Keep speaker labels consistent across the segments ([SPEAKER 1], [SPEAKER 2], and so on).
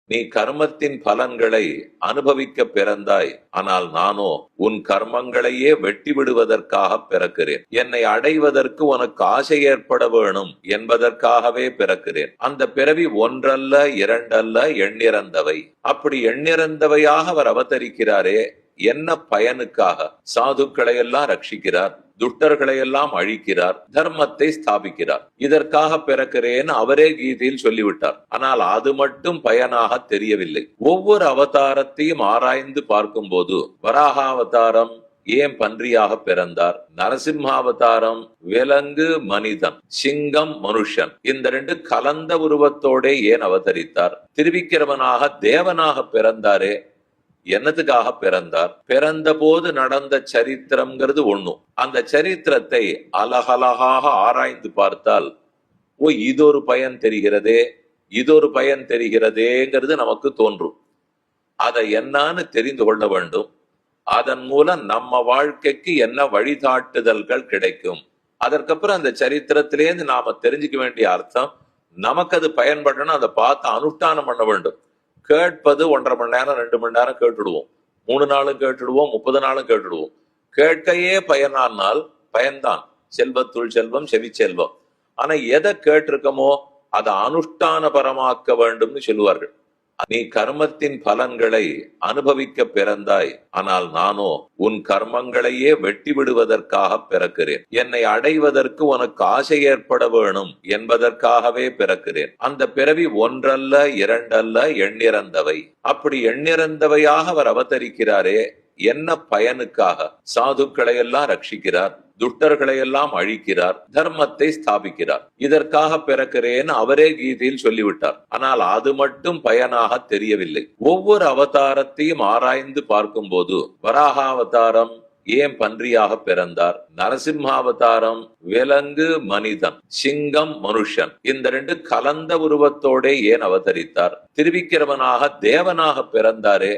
[SPEAKER 1] நீ கர்மத்தின் பலன்களை அனுபவிக்க பிறந்தாய். ஆனால் நானோ உன் கர்மங்களையே வெட்டி விடுவதற்காக பிறக்கிறேன். என்னை அடைவதற்கு உனக்கு ஆசை ஏற்பட வேணும் என்பதற்காகவே பிறக்கிறேன். அந்த பிறவி ஒன்றல்ல, இரண்டல்ல, எண்ணிறந்தவை. அப்படி எண்ணிறந்தவையாக அவர் அவதரிக்கிறாரே, என்ன பயனுக்காக? சாதுக்களை எல்லாம் ரட்சிக்கிறார், துட்டர்களை எல்லாம் அழிக்கிறார், தர்மத்தை ஸ்தாபிக்கிறார். இதற்காக பிறக்கிறேன் அவரே கீதையில் சொல்லிவிட்டார். ஆனால் அது மட்டும் பயனாக தெரியவில்லை. ஒவ்வொரு அவதாரத்தையும் ஆராய்ந்து பார்க்கும் போது, வராகாவதாரம் ஏன் பன்றியாக பிறந்தார், நரசிம்மாவதாரம் விலங்கு மனிதன், சிங்கம் மனுஷன், இந்த ரெண்டு கலந்த உருவத்தோட ஏன் அவதரித்தார், திருவிக்கிரமனாக தேவனாக பிறந்தாரே, என்னத்துக்காக பிறந்தார், பிறந்த போது நடந்த சரித்திரம்ங்கிறது ஒண்ணும். அந்த சரித்திரத்தை அலகலகாக ஆராய்ந்து பார்த்தால், ஓ இதொரு பயன் தெரிகிறதே, இதொரு பயன் தெரிகிறதேங்கிறது நமக்கு தோன்றும். அதை என்னான்னு தெரிந்து கொள்ள வேண்டும். அதன் மூலம் நம்ம வாழ்க்கைக்கு என்ன வழிகாட்டுதல்கள் கிடைக்கும். அதற்கப்புறம் அந்த சரித்திரத்திலேருந்து நாம தெரிஞ்சுக்க வேண்டிய அர்த்தம், நமக்கு அது பயன்படணும். அதை பார்த்து அனுஷ்டானம் பண்ண வேண்டும். கேட்பது 1.5 மணி நேரம் 2 மணி நேரம் கேட்டுடுவோம், 3 நாளும் கேட்டுடுவோம், 30 நாளும் கேட்டுடுவோம். கேட்கையே பயனானால் பயன்தான். செல்வத்துள் செல்வம் செவி செல்வம். ஆனா எதை கேட்டிருக்கமோ அதை அனுஷ்டானபரமாக்க வேண்டும்னு சொல்லுவார்கள். நீ கர்மத்தின் பலன்களை அனுபவிக்க பிறந்தாய். ஆனால் நானோ உன் கர்மங்களையே வெட்டி விடுவதற்காக பிறக்கிறேன். என்னை அடைவதற்கு உனக்கு ஆசை ஏற்பட வேணும் என்பதற்காகவே பிறக்கிறேன். அந்த பிறவி ஒன்றல்ல, இரண்டல்ல, எண்ணிறந்தவை. அப்படி எண்ணிறந்தவையாக அவர் அவதரிக்கிறாரே, என்ன பயனுக்காக? சாதுக்களை எல்லாம் ரட்சிக்கிறார், துட்டர்களை எல்லாம் அழிக்கிறார், தர்மத்தை ஸ்தாபிக்கிறார். இதற்காக பிறக்கிறேன் அவரே கீதையில் சொல்லிவிட்டார். ஆனால் அது மட்டும் பயனாக தெரியவில்லை. ஒவ்வொரு அவதாரத்தையும் ஆராய்ந்து பார்க்கும் போது, வராகாவதாரம் ஏன் பன்றியாக பிறந்தார், நரசிம்மாவதாரம் விலங்கு மனிதன், சிங்கம் மனுஷன், இந்த ரெண்டு கலந்த உருவத்தோட ஏன் அவதரித்தார், திருவிக்கிரமனாக தேவனாக பிறந்தாரே,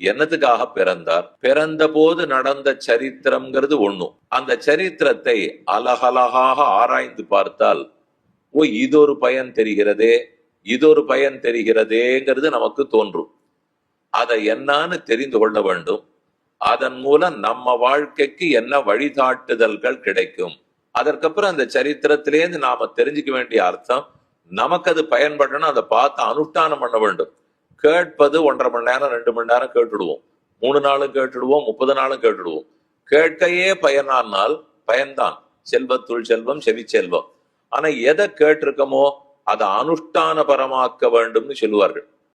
[SPEAKER 1] என்னத்துக்காக பிறந்தார், பிறந்த போது நடந்த சரித்திரம்ங்கிறது ஒண்ணும். அந்த சரித்திரத்தை அலகலகாக ஆராய்ந்து பார்த்தால், ஓ இதொரு பயன் தெரிகிறதே, இதொரு பயன் தெரிகிறதேங்கிறது நமக்கு தோன்றும். அதை என்னான்னு தெரிந்து கொள்ள வேண்டும். அதன் மூலம் நம்ம வாழ்க்கைக்கு என்ன வழிகாட்டுதல்கள் கிடைக்கும். அதற்கப்புறம் அந்த சரித்திரத்திலேருந்து நாம தெரிஞ்சுக்க வேண்டிய அர்த்தம், நமக்கு அது பயன்படணும். அதை பார்த்து அனுஷ்டானம் பண்ண வேண்டும். கேட்பது 1.5 மணி நேரம் 2 மணி நேரம் கேட்டுடுவோம், 3 நாளும் கேட்டுடுவோம், 30 நாளும் கேட்டுடுவோம். கேட்கையே பயனானால் பயன்தான். செல்வத்துள் செல்வம் செவி செல்வம். ஆனா எதை கேட்டிருக்கமோ அதை அனுஷ்டானபரமாக்க வேண்டும்னு சொல்லுவார்கள்.